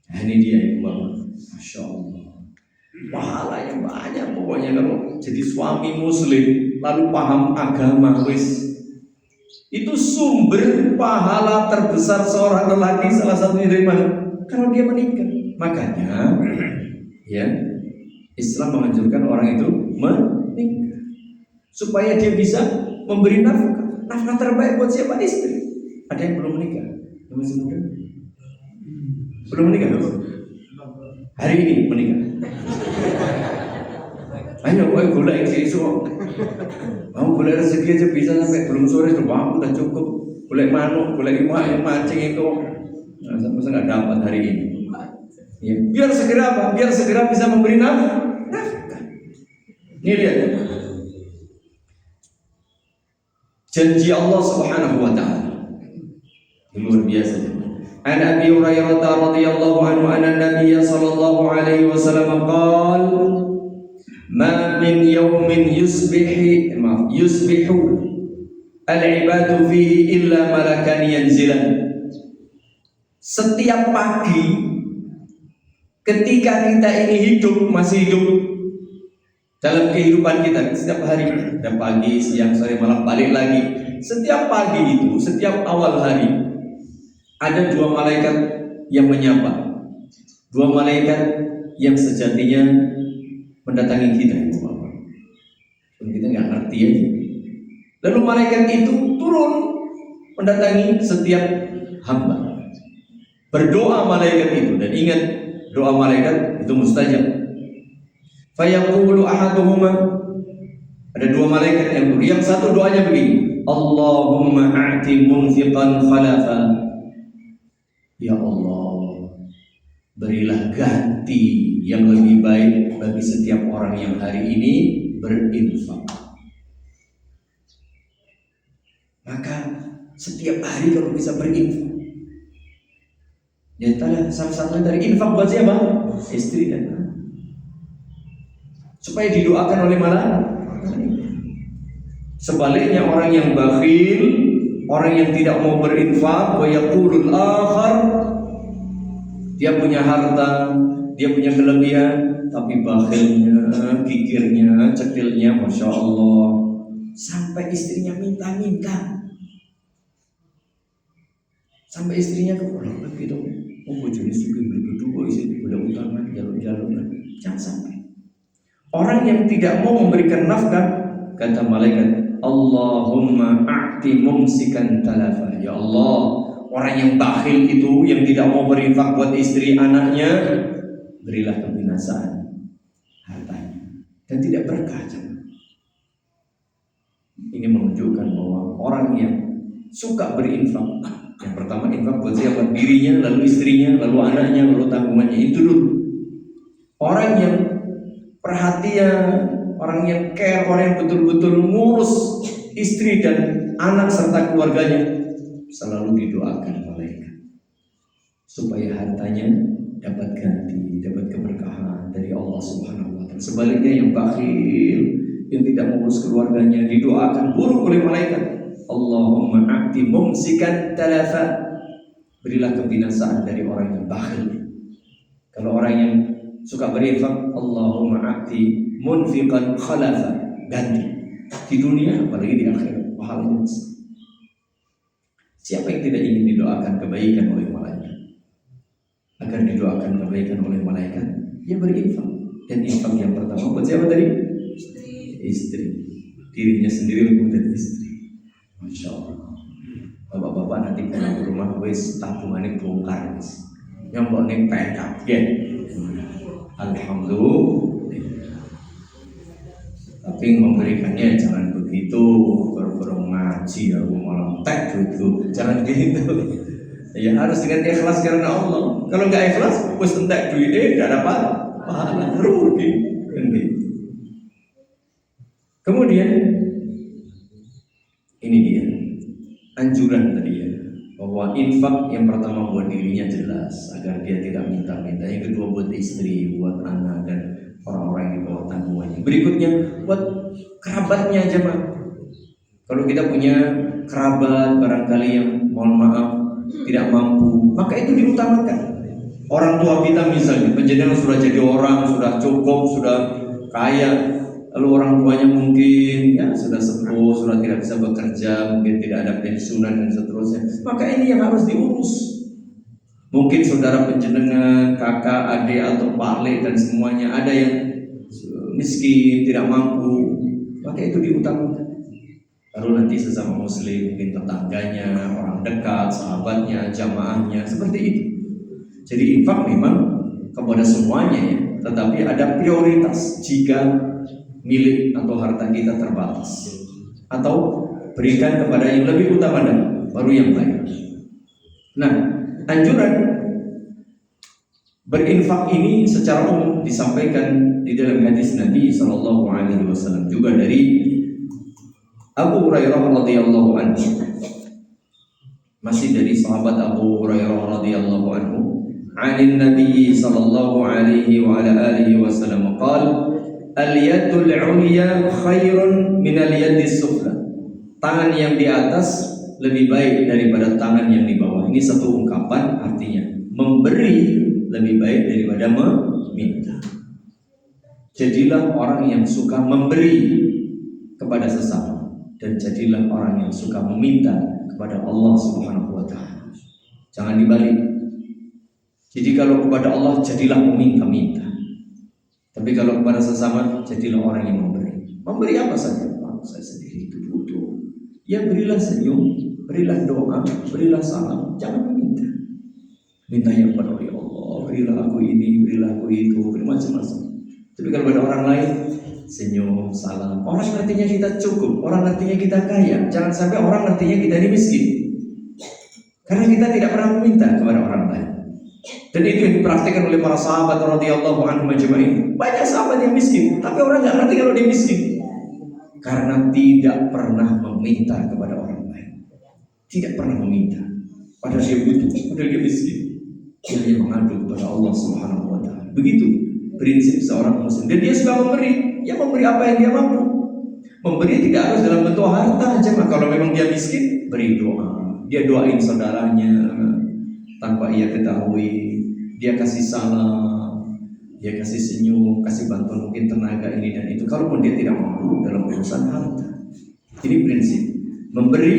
Ini dia Ibu Bapak. Masya Allah. Pahala yang banyak pokoknya kalau jadi suami muslim lalu paham agama wis. Itu sumber pahala terbesar seorang lelaki, salah satunya dari mana? Kalau dia menikah. Makanya ya, Islam menganjurkan orang itu menikah supaya dia bisa memberi nafkah. Nafkah terbaik buat siapa? Istri. Ada yang belum menikah? Yang masih muda? Belum menikah? Hari ini menikah. Ayo, gula isi isu. Mau gula rezeki aja bisa sampai belum sore sudah aku udah cukup. Gula manuk, gula imak, mancing itu. Masa nggak dapat hari ini? Ya, biar segera apa? Biar segera bisa memberi nafkah. Ini lihat. Janji Allah Subhanahu wa taala. Luar biasa. An Abi Hurairah radhiyallahu anhu anna Nabiy sallallahu alaihi wasallam qala ma min yawmin yusbihu al-ibadu fihi illa malakan yanzilan. Setiap pagi ketika kita ini hidup, masih hidup dalam kehidupan kita setiap hari, dan pagi, siang, sore, malam, balik lagi. Setiap pagi itu, setiap awal hari ada dua malaikat yang menyapa, dua malaikat yang sejatinya mendatangi kita. Kita nggak ngerti ya. Lalu malaikat itu turun mendatangi setiap hamba. Berdoa malaikat itu, dan ingat doa malaikat itu mustajab. Fayaqulu ahaduhuma, ada dua malaikat yang satu doanya begini, Allahumma a'ti munfiqan khalafa. Ya Allah, berilah ganti yang lebih baik bagi setiap orang yang hari ini berinfak. Maka setiap hari kalau bisa berinfak, ya salah satunya dari infak buat siapa? Istri dan anak. Supaya didoakan oleh malaikat. Sebaliknya orang yang bakhil, orang yang tidak mau berinfak, wa yaqulul akhar, dia punya harta, dia punya kelebihan, tapi bakhilnya, kikirnya, cetilnya, masya Allah, sampai istrinya minta-minta, sampai istrinya kepulang gitu. Oh, jadi suka berdua isi boleh utangan, jalur-jalur. Jangan sampai. Orang yang tidak mau memberikan nafkah, kata malaikat, Allahumma a'ti mumsikan talafa. Ya Allah, orang yang bakhil itu, yang tidak mau berinfak buat istri anaknya, berilah kebinasaan hartanya dan tidak berkah. Ini menunjukkan bahwa orang yang suka berinfak, yang pertama infak buat siapa? Dirinya, lalu istrinya, lalu anaknya, lalu tanggungannya. Itu dulu. Orang yang perhatian, orang yang care, orang yang betul-betul ngurus istri dan anak serta keluarganya, selalu didoakan malaikat supaya hartanya dapat ganti, dapat keberkahan dari Allah Subhanahu wa taala. Sebaliknya yang bakhil, yang tidak mengurus keluarganya didoakan buruk oleh malaikat. Allahumma a'ti mumsikan talafa, berilah kebinasaan dari orang yang bakhil. Kalau orang yang suka berinfak, Allahumma a'ti munfiqan khalafa, ganti di dunia apalagi di akhirat pahalanya besar. Siapa yang tidak ingin didoakan kebaikan oleh malaikat? Agar didoakan kebaikan oleh malaikat, dia berinfak. Dan infak yang pertama buat siapa tadi? Istri. Dirinya sendiri kemudian istri. Masya Allah. Bapak-bapak nanti pulang ke rumah, wes tabungannya bongkar, wes. Yang mau nih pekap, ya. Alhamdulillah. Tapi memberikannya jangan begitu, baru ngaji aku malah tek gitu. Jangan gitu. Ya harus dengan ikhlas karena Allah. Kalau nggak ikhlas, wes entek duitnya nggak dapat pahala, rugi. Kemudian ini dia anjuran tadi ya, bahwa infak yang pertama buat dirinya jelas agar dia tidak minta-minta. Yang kedua buat istri, buat anak dan orang-orang yang di bawah tanggungannya. Berikutnya buat kerabatnya aja mah. Kalau kita punya kerabat barangkali yang mohon maaf tidak mampu, maka itu diutamakan. Orang tua kita misalnya penjenengan sudah jadi orang, sudah cukup, sudah kaya, lalu orang tuanya mungkin ya sudah sepuh, sudah tidak bisa bekerja, mungkin tidak ada pensiunan dan seterusnya, maka ini yang harus diurus. Mungkin saudara penjenengan, kakak, adik atau pak le dan semuanya ada yang miskin, tidak mampu, maka itu diutamakan. Lalu nanti sesama muslim, mungkin tetangganya, orang dekat, sahabatnya, jamaahnya, seperti itu. Jadi infak memang kepada semuanya ya, tetapi ada prioritas jika milik atau harta kita terbatas, atau berikan kepada yang lebih utama dan baru yang lain. Nah, anjuran berinfak ini secara umum disampaikan di dalam hadis Nabi SAW juga dari Abu Hurairah radhiyallahu anhu. Masih dari sahabat Abu Hurairah radhiyallahu anhu, "Anin Nabi sallallahu alaihi wa ala alihi wasallam qala, al-yadul 'ulya khairun min al-yadis sufla." Tangan yang di atas lebih baik daripada tangan yang di bawah. Ini satu ungkapan, artinya memberi lebih baik daripada meminta. Jadilah orang yang suka memberi kepada sesama, dan jadilah orang yang suka meminta kepada Allah Subhanahu wa taala. Jangan dibalik. Jadi kalau kepada Allah jadilah meminta-minta. Tapi kalau kepada sesama jadilah orang yang memberi. Memberi apa saja? Pak, saya sendiri itu butuh. Ya berilah senyum, berilah doa, berilah salam, jangan meminta. Minta yang kepada Allah, berilah aku ini, berilah aku itu, beri macam-macam. Tapi kalau pada orang lain senyum, salam. Orang artinya kita cukup, orang artinya kita kaya. Jangan sampai orang artinya kita ini miskin. Karena kita tidak pernah meminta kepada orang lain. Dan itu yang dipraktikkan oleh para sahabat radhiyallahu anhum ajma'in. Banyak sahabat yang miskin, tapi orang nggak ngerti kalau dia miskin. Karena tidak pernah meminta kepada orang lain. Tidak pernah meminta. Padahal dia butuh, padahal dia miskin. Dia hanya mengadu kepada Allah Subhanahu wa taala. Begitu prinsip seorang muslim. Dan dia suka memberi. Ya memberi apa yang dia mampu. Memberi tidak harus dalam bentuk harta aja. Kalau memang dia miskin, beri doa. Dia doain saudaranya tanpa ia ketahui. Dia kasih salam, dia kasih senyum, kasih bantuan mungkin tenaga ini dan itu. Kalaupun dia tidak mampu dalam urusan harta. Ini prinsip. Memberi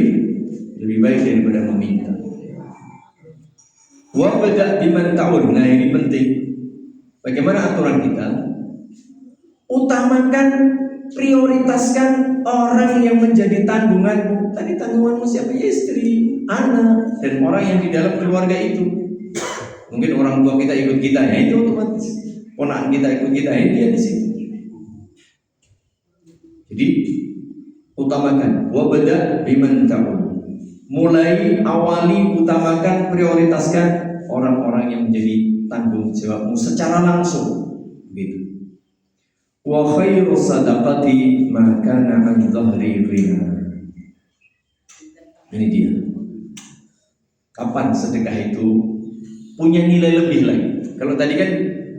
lebih baik daripada meminta. Wa bada' biman ta'ud. Nah ini penting. Bagaimana aturan kita? Utamakan, prioritaskan orang yang menjadi tanggunganmu. Tadi tanggunganmu siapa? Ya istri, anak, dan orang yang di dalam keluarga itu. Mungkin orang tua kita ikut kita, ya itu otomatis. Ponakan kita ikut kita, ya dia di situ. Jadi utamakan. Wa bada' biman ta'ud. Mulai awali utamakan, prioritaskan orang-orang yang menjadi tanggung jawabmu secara langsung. Begitu. Wa khairu sadaqati ma kana an dhahri ghina. Ini dia. Kapan sedekah itu punya nilai lebih lagi? Kalau tadi kan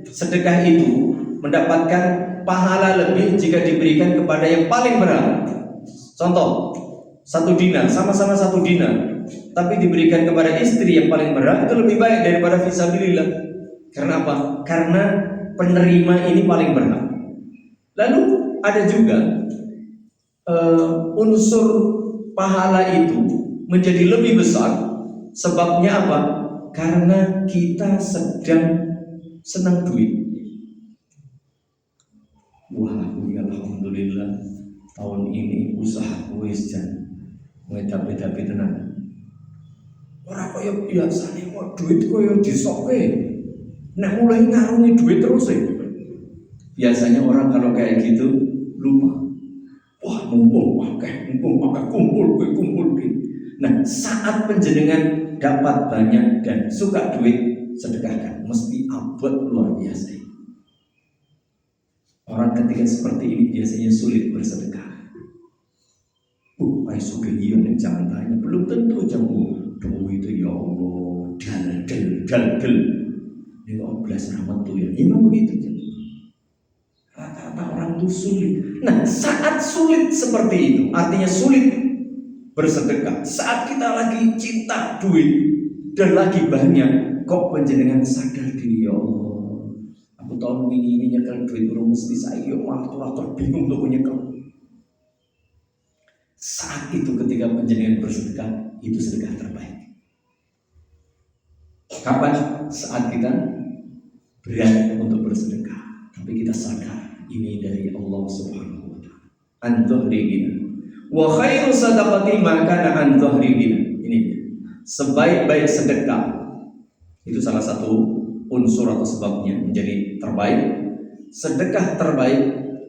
sedekah itu mendapatkan pahala lebih jika diberikan kepada yang paling berat. Contoh, 1 dinar, sama-sama 1 dinar, tapi diberikan kepada istri yang paling berat itu lebih baik daripada fisabilillah. Karena apa? Karena penerima ini paling berat. Lalu ada juga unsur pahala itu menjadi lebih besar. Sebabnya apa? Karena kita sedang senang duit. Wah, alhamdulillah tahun ini usaha wis jan tapi tenan. Ora kaya biasane kok duit kaya disoke. Nek mulai ngarungi duit terus biasanya orang kalau kayak gitu lupa. Wah, mumpung pakai kumpul. Nah, saat penjenengan dapat banyak dan suka duit, sedekahkan, mesti abot luar biasa. Orang ketika seperti ini biasanya sulit bersedekah. Ayo sugih yang jangan tanya, belum tentu jamu duit itu ya Allah, dal. Ini oblas rahmat tuh ya, memang begitu. Rata-rata orang itu sulit. Nah, saat sulit seperti itu, artinya sulit bersedekah. Saat kita lagi cinta duit dan lagi banyak, kok penjenengan sadar diri ya Allah. Aku tahun ini nyekel duit urung mesti saya waktu bingung untuk nyekel. Saat itu ketika penjenengan bersedekah, itu sedekah terbaik. Kapan? Saat kita berat untuk bersedekah, tapi kita sadar ini dari Allah Subhanahu wa taala. An-dhuhrina. Wa khairu sadaqati ma kana an-dhuhrina. Ini sebaik-baik sedekah. Itu salah satu unsur atau sebabnya menjadi terbaik. Sedekah terbaik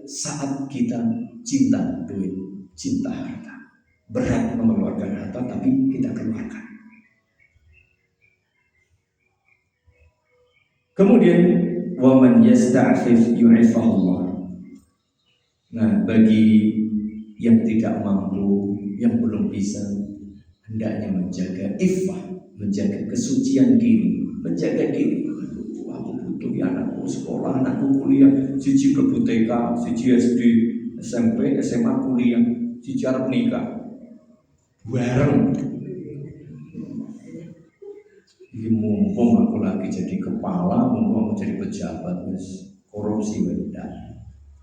saat kita cinta duit, cinta harta. Berat mengeluarkan harta tapi kita keluarkan. Kemudian waman yasta'fif yu'ifahullah. Nah, bagi yang tidak mampu, yang belum bisa, hendaknya menjaga iffah, menjaga kesucian diri, menjaga diri. Aku butuh ya anakku sekolah, anakku kuliah, siji mlebu TK, siji SD, SMP, SMA, kuliah, siji arep nikah. Bareng. Ini mumpung aku lagi jadi kepala, mumpung aku jadi pejabat, wis korupsi tidak.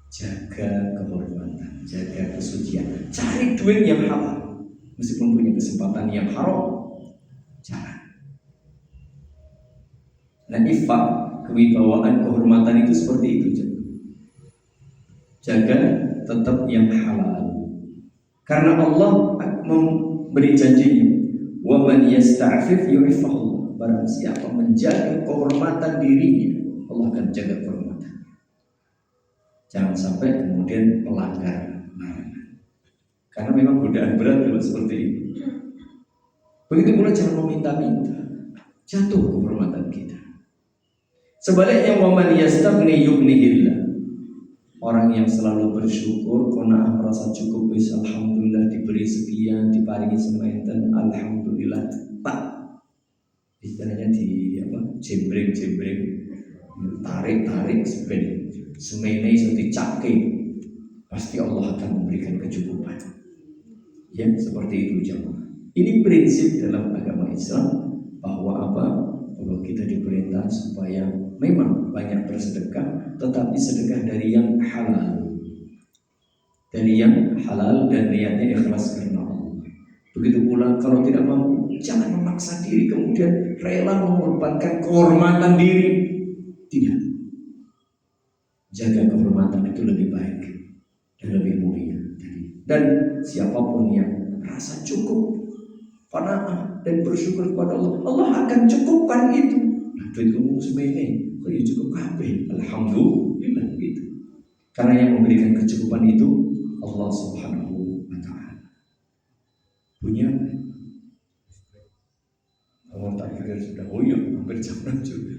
Jaga kehormatan, jaga kesucian, cari duit yang halal, meskipun punya kesempatan yang haram, jangan. Nah, iffah, kewibawaan, kehormatan itu seperti itu. Jaga tetap yang halal, karena Allah memberi janjinya, wa man yasta'fif yu'ifahullah. Barang siapa menjaga kehormatan dirinya, Allah akan jaga kehormatan. Jangan sampai kemudian melanggar larangan. Karena memang godaan berat juga seperti ini. Begitu pula jangan meminta-minta, jatuh kehormatan kita. Sebaliknya waman yastaghni yughnihillah. Orang yang selalu bersyukur, qanaah merasa cukup, wis alhamdulillah diberi sekian, diparingi sementen, alhamdulillah. Tak istilahnya di jembreng, tarik semene iso dicake, pasti Allah akan memberikan kecukupan. Ya, seperti itu jemaah. Ini prinsip dalam agama Islam bahwa bahwa kita diperintah supaya memang banyak bersedekah, tetapi sedekah dari yang halal. Dari yang halal dan niatnya ikhlas karena Allah. Begitu pula kalau tidak mampu, jangan memaksa diri kemudian rela mengorbankan kehormatan diri. Tidak. Jaga kehormatan itu lebih baik dan lebih mulia. Dan siapapun yang merasa cukup, qanaah dan bersyukur kepada Allah, Allah akan cukupkan itu. Nah, duit kamu semene, kok ya cukup kabeh. Alhamdulillah gitu. Karena yang memberikan kecukupan itu Allah Subhanahu wa taala. Punya Allah takdir sudah hampir jam 6 juga.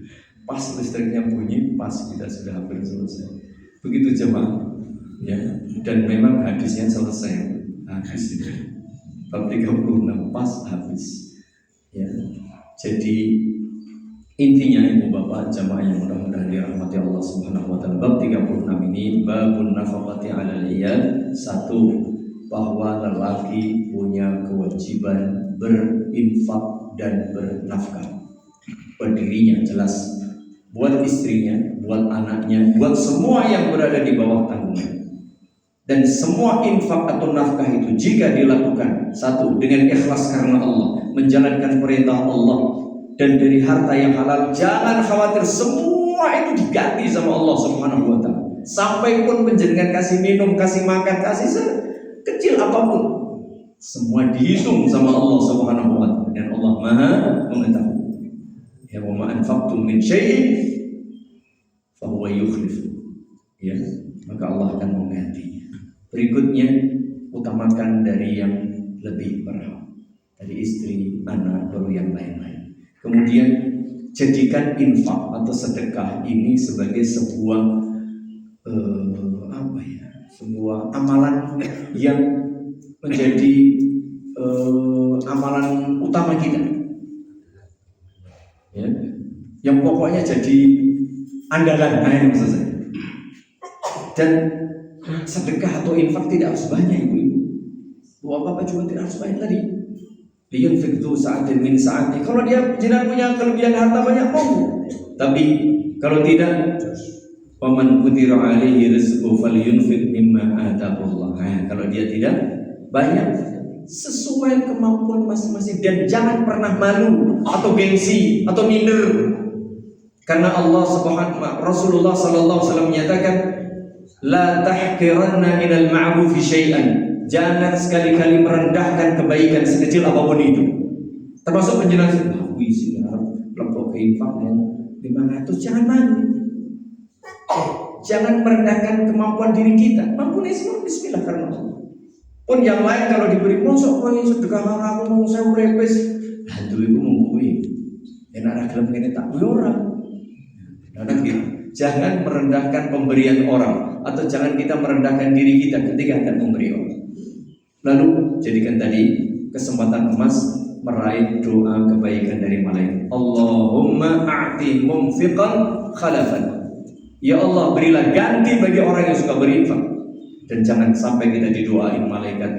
Pas listriknya bunyi, pas kita sudah hampir selesai. Begitu jemaah, ya. Dan memang hadisnya selesai. Hadis itu bab 36 pas habis. Ya. Jadi Intinya ibu bapak jamaah yang mudah-mudahan dirahmati Allah Subhanahu wa taala, bab 36 ini babun nafaqati 'alal iyal. Satu, bahwa lelaki punya kewajiban berinfak dan bernafkah buat dirinya, jelas, buat istrinya, buat anaknya, buat semua yang berada di bawah tanggungan. Dan semua infak atau nafkah itu jika dilakukan satu dengan ikhlas karena Allah, menjalankan perintah Allah, dan dari harta yang halal, jangan khawatir semua itu diganti sama Allah Subhanahu wa taala. Sampai pun penjenengan kasih minum, kasih makan, kasih kecil apapun, semua dihitung sama Allah Subhanahu wa taala, dan Allah Maha mengetahui. Ya, wa ma anfaqtum min syai'in fa huwa yukhlifu. Ya, maka Allah akan mengganti. Berikutnya, utamakan dari yang lebih berhak, dari istri, anak, baru yang lain-lain. Kemudian jadikan infak atau sedekah ini sebagai sebuah sebuah amalan yang menjadi amalan utama kita, ya, yang pokoknya jadi andalan. Nah, ini maksud saya. Dan sedekah atau infak tidak harus banyak, ibu-ibu. Bapak-bapak juga tidak harus banyak tadi. Dia fiktu sa'atin min sa'ati. Kalau dia jenengan punya kelebihan harta banyak, tapi kalau tidak, faman qudira alaihi rizquhu falyunfiq mimma ataahu Allah. Kalau dia tidak banyak, sesuai kemampuan masing-masing, dan jangan pernah malu atau gengsi atau minder. Karena Rasulullah sallallahu alaihi wasallam menyatakan, la tahqiranna minal ma'rufi syai'an. Jangan sekali-kali merendahkan kebaikan sekecil apapun itu. Termasuk penjelasan, isi lepok infak mau 500, jangan malu. Jangan merendahkan kemampuan diri kita. Mampu semua, bismillah karena Allah. Pun yang lain kalau diberi mosok kowe sedekah aku mau 1000 repes, hantu iku mung kuwi. Enak ra gelem kene tak kuwi ora. Gitu. Jangan merendahkan pemberian orang, atau jangan kita merendahkan diri kita ketika akan memberi orang. Lalu jadikan tadi kesempatan emas meraih doa kebaikan dari malaikat. Allahumma a'ti mumfiqan khalafan. Ya Allah, berilah ganti bagi orang yang suka berinfak. Dan jangan sampai kita didoain malaikat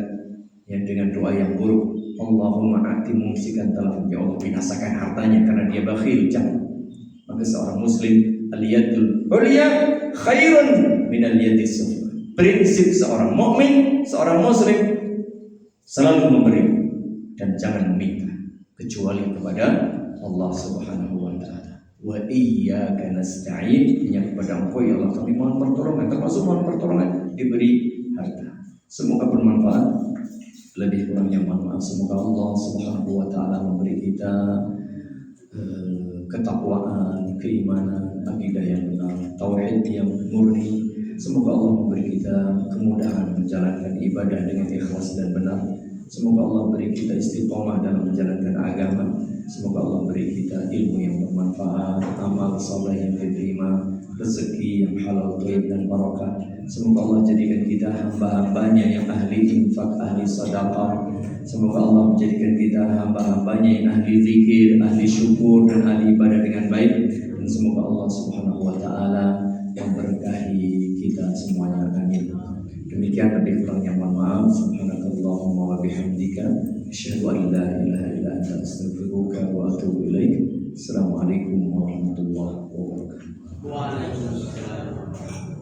yang dengan doa yang buruk. Allahumma a'ti mumsikan talafan. Ya Allah, binasakan hartanya karena dia bakhil. Jangan. Maka seorang muslim, al-yadul ulya khairun min al-yadis sufla. Prinsip seorang mukmin, seorang muslim, selalu memberi dan jangan meminta kecuali kepada Allah Subhanahu wa taala. Wa iyyaka nasta'in, hanya kepada Engkau ya Allah kami mohon pertolongan, termasuk mohon pertolongan diberi harta. Semoga bermanfaat. Lebih kurangnya mohon maaf. Semoga Allah Subhanahu wa taala memberi kita ketakwaan, keimanan, akidah yang benar, tauhid yang murni. Semoga Allah memberi kita kemudahan menjalankan ibadah dengan ikhlas dan benar. Semoga Allah beri kita istiqomah dalam menjalankan agama. Semoga Allah beri kita ilmu yang bermanfaat, amal saleh yang diterima, rezeki yang halal, thayyib dan barakah. Semoga Allah jadikan kita hamba-hambanya yang ahli infak, ahli sedekah. Semoga Allah menjadikan kita hamba-hambanya yang ahli zikir, ahli syukur dan ahli ibadah dengan baik. Dan semoga Allah Subhanahu wa taala memberkahi kita semuanya. Amin. Demikian, lebih kurangnya mohon maaf. Subhanakallahumma wa bihamdika asyhadu an la ilaha illa anta astaghfiruka wa atubu ilaik. Assalamualaikum warahmatullahi wabarakatuh. Waalaikumsalam.